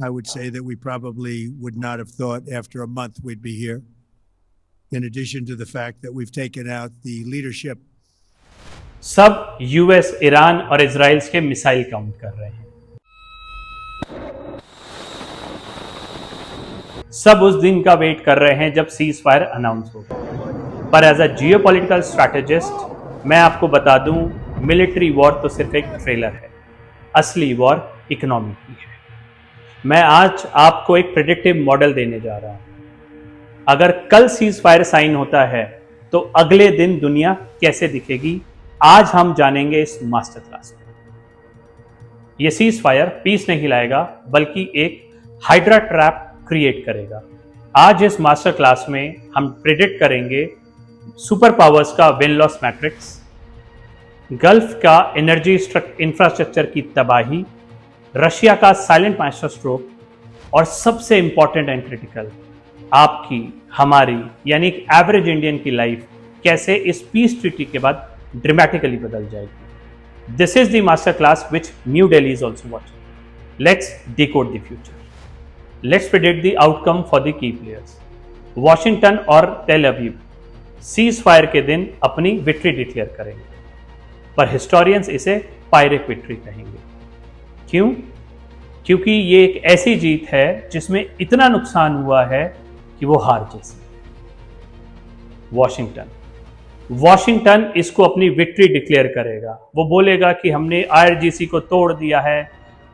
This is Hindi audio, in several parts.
I would say that we probably would not have thought after a month we'd be here. In addition to the fact that we've taken out the leadership. सब यूएस, ईरान और इजराइल के मिसाइल काउंट कर रहे हैं। सब उस दिन का वेट कर रहे हैं जब सीज फायर अनाउंस होगा। पर एज अ जियोपॉलिटिकल स्ट्रैटेजिस्ट मैं आपको बता दूं, मिलिट्री वॉर तो सिर्फ एक ट्रेलर है, असली वॉर इकोनॉमी की है। मैं आज आपको एक प्रेडिक्टिव मॉडल देने जा रहा हूं। अगर कल सीज फायर साइन होता है तो अगले दिन दुनिया कैसे दिखेगी, आज हम जानेंगे इस मास्टर क्लास में। यह सीज फायर पीस नहीं लाएगा बल्कि एक हाइड्रा ट्रैप क्रिएट करेगा। आज इस मास्टर क्लास में हम प्रेडिक्ट करेंगे सुपर पावर्स का विन लॉस मैट्रिक्स, गल्फ का एनर्जी इंफ्रास्ट्रक्चर की तबाही, रशिया का साइलेंट मास्टर स्ट्रोक और सबसे इंपॉर्टेंट एंड क्रिटिकल, आपकी हमारी यानी एक एवरेज इंडियन की लाइफ कैसे इस पीस ट्रीटी के बाद ड्रामेटिकली बदल जाएगी। This is the master class which new Delhi is also watching. Let's decode the future. Let's predict the outcome for the key players. Washington और टेल अवीव सीज फायर के दिन अपनी विक्ट्री डिक्लेयर करेंगे, पर हिस्टोरियंस इसे पायरेक विक्ट्री कहेंगे। क्यों? क्योंकि ये एक ऐसी जीत है जिसमें इतना नुकसान हुआ है कि वो हार जैसी। वॉशिंगटन इसको अपनी विक्ट्री डिक्लेयर करेगा। वो बोलेगा कि हमने आईआरजीसी को तोड़ दिया है,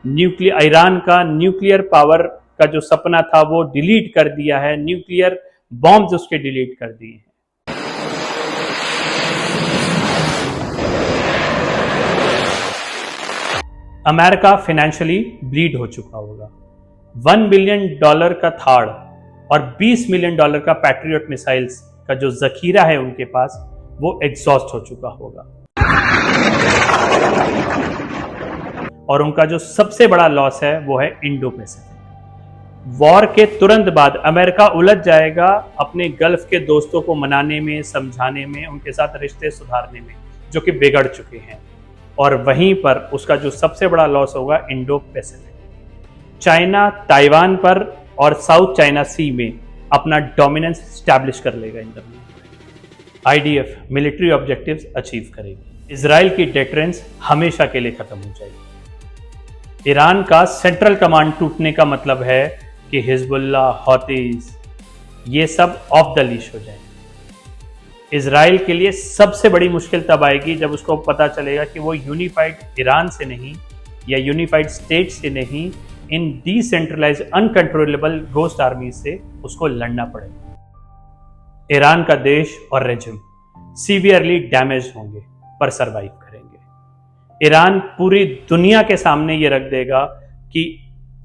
ईरान का न्यूक्लियर पावर का जो सपना था वो डिलीट कर दिया है, न्यूक्लियर बॉम्ब्स उसके डिलीट कर दिए हैं। अमेरिका फाइनेंशियली ब्लीड हो चुका होगा। $1 बिलियन का थाड़ और $20 मिलियन का पैट्रियट मिसाइल्स का जो जखीरा है उनके पास वो एग्जॉस्ट हो चुका होगा। और उनका जो सबसे बड़ा लॉस है वो है इंडो पैसिफिक। वॉर के तुरंत बाद अमेरिका उलझ जाएगा अपने गल्फ के दोस्तों को मनाने में, समझाने में, उनके साथ रिश्ते सुधारने में, जो कि बिगड़ चुके हैं। और वहीं पर उसका जो सबसे बड़ा लॉस होगा इंडो पैसिफिक। चाइना ताइवान पर और साउथ चाइना सी में अपना डोमिनेंस स्टैब्लिश कर लेगा। इन आईडीएफ मिलिट्री ऑब्जेक्टिव्स अचीव करेगी। इजराइल की डेटरेंस हमेशा के लिए खत्म हो जाएगी। ईरान का सेंट्रल कमांड टूटने का मतलब है कि हिजबुल्ला, हौतीस ये सब ऑफ द लीश हो जाएंगे। इजराइल के लिए सबसे बड़ी मुश्किल तब आएगी जब उसको पता चलेगा कि वो यूनिफाइड ईरान से नहीं या यूनिफाइड स्टेट से नहीं, इन डिसेंट्रलाइज्ड अनकंट्रोलेबल घोस्ट आर्मी से उसको लड़ना पड़ेगा। ईरान का देश और रेजिम सीवियरली डैमेज होंगे पर सरवाइव करेंगे। ईरान पूरी दुनिया के सामने ये रख देगा कि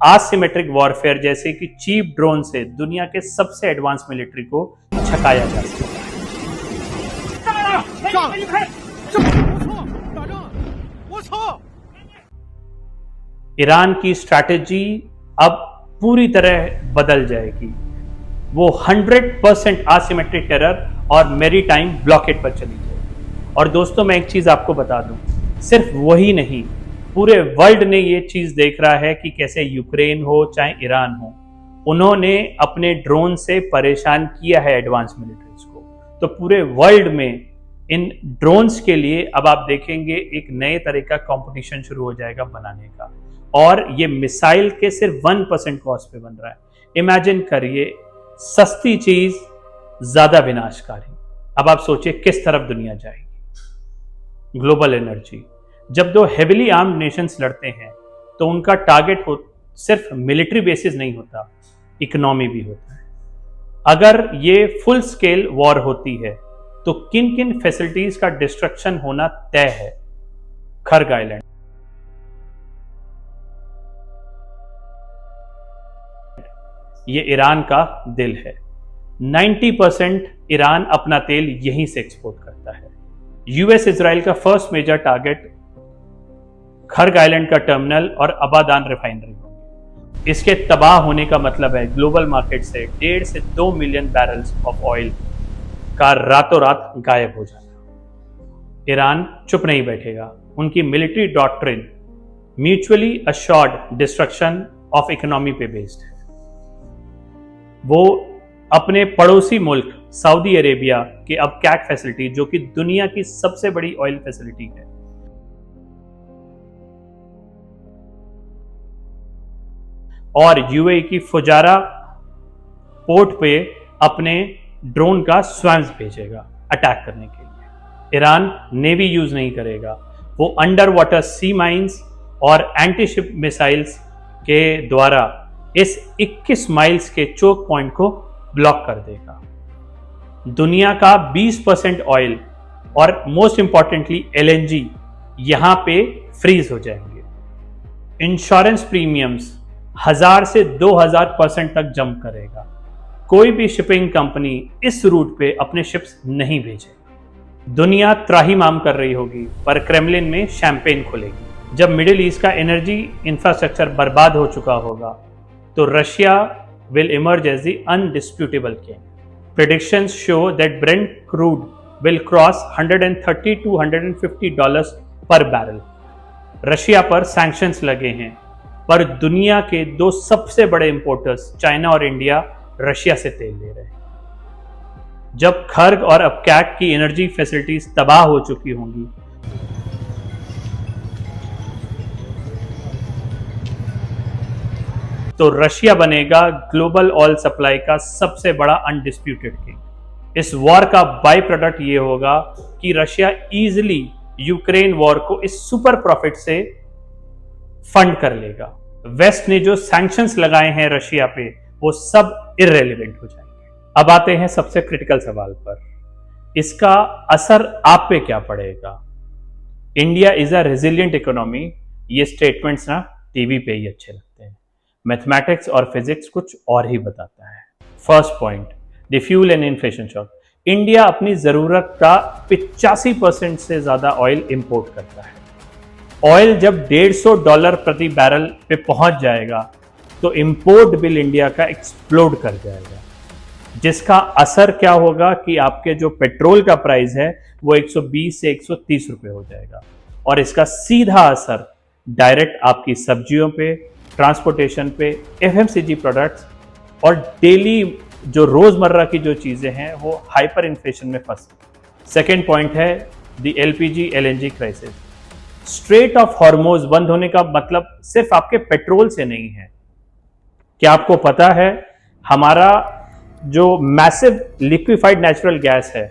आसिमेट्रिक वॉरफेयर जैसे कि चीप ड्रोन से दुनिया के सबसे एडवांस मिलिट्री को छकाया जा सकता है। ईरान की स्ट्रैटेजी अब पूरी तरह बदल जाएगी। वो 100% आसिमेट्रिक टेरर और मैरीटाइम ब्लॉकेट पर चली जाएगी। और दोस्तों मैं एक चीज आपको बता दूं, सिर्फ वही नहीं, पूरे वर्ल्ड ने ये चीज देख रहा है कि कैसे यूक्रेन हो चाहे ईरान हो, उन्होंने अपने ड्रोन से परेशान किया है एडवांस मिलिट्रीज को। तो पूरे वर्ल्ड में इन ड्रोन्स के लिए अब आप देखेंगे एक नए तरह का कंपटीशन शुरू हो जाएगा बनाने का। और ये मिसाइल के सिर्फ 1% कॉस्ट पे बन रहा है। इमेजिन करिए, सस्ती चीज ज्यादा विनाशकारी। अब आप सोचिए किस तरफ दुनिया जाएगी। ग्लोबल एनर्जी, जब दो हेविली आर्म्ड नेशंस लड़ते हैं तो उनका टारगेट सिर्फ मिलिट्री बेसिस नहीं होता, इकोनॉमी भी होता है। अगर ये फुल स्केल वॉर होती है तो किन किन फैसिलिटीज का डिस्ट्रक्शन होना तय है। खर्ग आइलैंड, ये ईरान का दिल है। 90% ईरान अपना तेल यहीं से एक्सपोर्ट करता है। यूएस इजराइल का first major target Kharg island का टर्मिनल और अबादान रिफाइनरी होंगे। इसके तबाह होने का मतलब है ग्लोबल मार्केट से 1.5 से 2 मिलियन बैरल्स ऑफ ऑयल का रातों रात गायब हो जाना। ईरान चुप नहीं बैठेगा। उनकी military doctrine mutually assured destruction of economy पे बेस्ड है। वो अपने पड़ोसी मुल्क सऊदी अरेबिया के अब कैक फैसिलिटी, जो कि दुनिया की सबसे बड़ी ऑयल फैसिलिटी है, और यूएई की फुजारा पोर्ट पे अपने ड्रोन का स्वैम्स भेजेगा अटैक करने के लिए। ईरान नेवी यूज नहीं करेगा, वो अंडर वाटर सी माइंस और एंटी शिप मिसाइल्स के द्वारा इस 21 माइल्स के चोक पॉइंट को ब्लॉक कर देगा। दुनिया का 20% ऑयल और मोस्ट इंपॉर्टेंटली एलएनजी यहां पे फ्रीज हो जाएंगे। इंश्योरेंस प्रीमियम्स 1000 से 2000% तक जंप करेगा। कोई भी शिपिंग कंपनी इस रूट पे अपने शिप्स नहीं भेजेगी। दुनिया त्राहिमाम कर रही होगी, पर क्रेमलिन में शैंपेन खुलेगी। जब मिडिल ईस्ट का एनर्जी इंफ्रास्ट्रक्चर बर्बाद हो चुका होगा, तो Russia will emerge as the undisputable king. Predictions show that Brent crude will cross $130 to $150 per barrel. Russia पर सैंक्शंस लगे हैं, पर दुनिया के दो सबसे बड़े इंपोर्टर्स चाइना और इंडिया रशिया से तेल ले रहे हैं। जब खर्ग और अपकैक की एनर्जी फैसिलिटीज तबाह हो चुकी होंगी, तो रशिया बनेगा ग्लोबल ऑयल सप्लाई का सबसे बड़ा अनडिस्प्यूटेड किंग। इस वॉर का बाई प्रोडक्ट ये होगा कि रशिया इजीली यूक्रेन वॉर को इस सुपर प्रॉफिट से फंड कर लेगा। वेस्ट ने जो सैंक्शंस लगाए हैं रशिया पे, वो सब इररेलेवेंट हो जाएंगे। अब आते हैं सबसे क्रिटिकल सवाल पर, इसका असर आप पे क्या पड़ेगा। India is a resilient economy, ये स्टेटमेंट्स ना टीवी पे ही अच्छे लगते हैं। मैथमेटिक्स और फिजिक्स कुछ और ही बताता है। First point, the fuel and inflation shock. India अपनी जरूरत का 85% से ज्यादा ऑयल इंपोर्ट करता है। ऑयल जब $150 प्रति बैरल पे पहुंच जाएगा, तो इंपोर्ट बिल इंडिया का एक्सप्लोड कर जाएगा, जिसका असर क्या होगा कि आपके जो पेट्रोल का प्राइस है वो 120 से 130 रुपए हो जाएगा, और इसका सीधा असर डायरेक्ट आपकी सब्जियों पे, ट्रांसपोर्टेशन पे, एफएमसीजी प्रोडक्ट्स और डेली जो रोजमर्रा की जो चीजें हैं वो हाइपर इन्फ्लेशन में फंस। सेकेंड पॉइंट है the LPG LNG crisis. Straight of Hormuz बंद होने का मतलब सिर्फ आपके पेट्रोल से नहीं है। क्या आपको पता है हमारा जो मैसिव लिक्विफाइड नेचुरल गैस है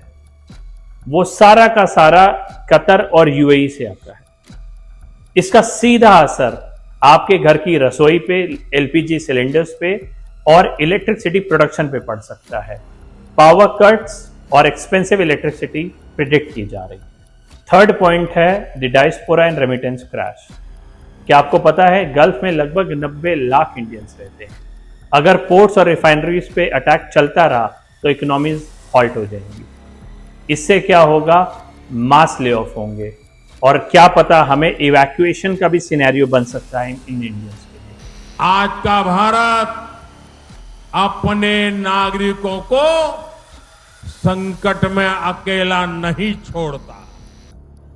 वो सारा का सारा कतर और यूएई से आता है। इसका सीधा असर आपके घर की रसोई पे, एलपीजी सिलेंडर्स पे और इलेक्ट्रिसिटी प्रोडक्शन पे पड़ सकता है। पावर कट्स और एक्सपेंसिव इलेक्ट्रिसिटी प्रिडिक्ट की जा रही है। थर्ड पॉइंट है the diaspora and remittance crash. क्या आपको पता है गल्फ में लगभग 90 लाख इंडियंस रहते हैं। अगर पोर्ट्स और रिफाइनरीज पे अटैक चलता रहा तो इकोनॉमीज हॉल्ट हो जाएंगी। इससे क्या होगा, मास ले ऑफ होंगे, और क्या पता हमें इवैक्यूएशन का भी सिनेरियो बन सकता है इन इंडियंस के लिए। आज का भारत अपने नागरिकों को संकट में अकेला नहीं छोड़ता।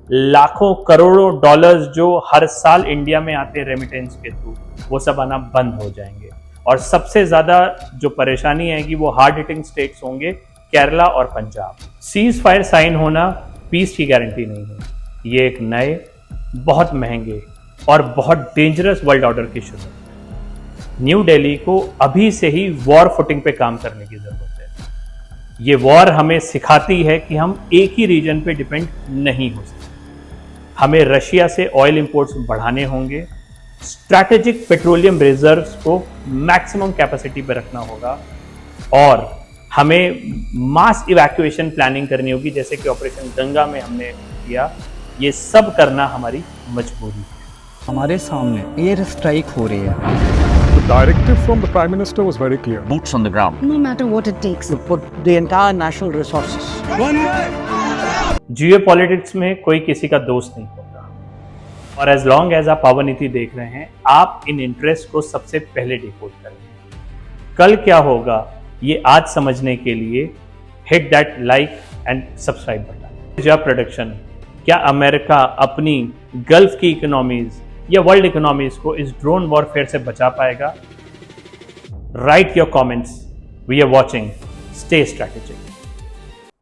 लाखों करोड़ों डॉलर्स जो हर साल इंडिया में आते रेमिटेंस के थ्रू, वो सब आना बंद हो जाएंगे, और सबसे ज्यादा जो परेशानी आएगी वो हार्ड हिटिंग स्टेट्स होंगे, केरला और पंजाब। सीज फायर साइन होना पीस की गारंटी नहीं है। ये एक नए, बहुत महंगे और बहुत डेंजरस वर्ल्ड ऑर्डर की शुरुआत है। न्यू दिल्ली को अभी से ही वॉर फुटिंग पे काम करने की जरूरत है। ये वॉर हमें सिखाती है कि हम एक ही रीजन पे डिपेंड नहीं हो सकते। हमें रशिया से ऑयल इंपोर्ट्स बढ़ाने होंगे, स्ट्रैटेजिक पेट्रोलियम रिजर्व्स को मैक्सिमम कैपेसिटी पे रखना होगा, और हमें मास इवैक्यूएशन प्लानिंग करनी होगी, जैसे कि ऑपरेशन गंगा में हमने किया। ये सब करना हमारी मजबूरी है। हमारे सामने एयर स्ट्राइक हो रही है। The directive from the Prime Minister was very clear. Boots on the ground. No matter what it takes. To put the entire national resources. Geopolitics में कोई किसी का दोस्त नहीं होता, और एज लॉन्ग एज आप पावर नीति देख रहे हैं, आप इन इंटरेस्ट को सबसे पहले डिकोड करेंगे। कल क्या होगा ये आज समझने के लिए hit that like and subscribe button. Job production, क्या अमेरिका अपनी गल्फ की इकोनॉमीज या वर्ल्ड इकोनॉमीज को इस ड्रोन वॉरफेयर से बचा पाएगा? Write your comments. We are watching. Stay strategic.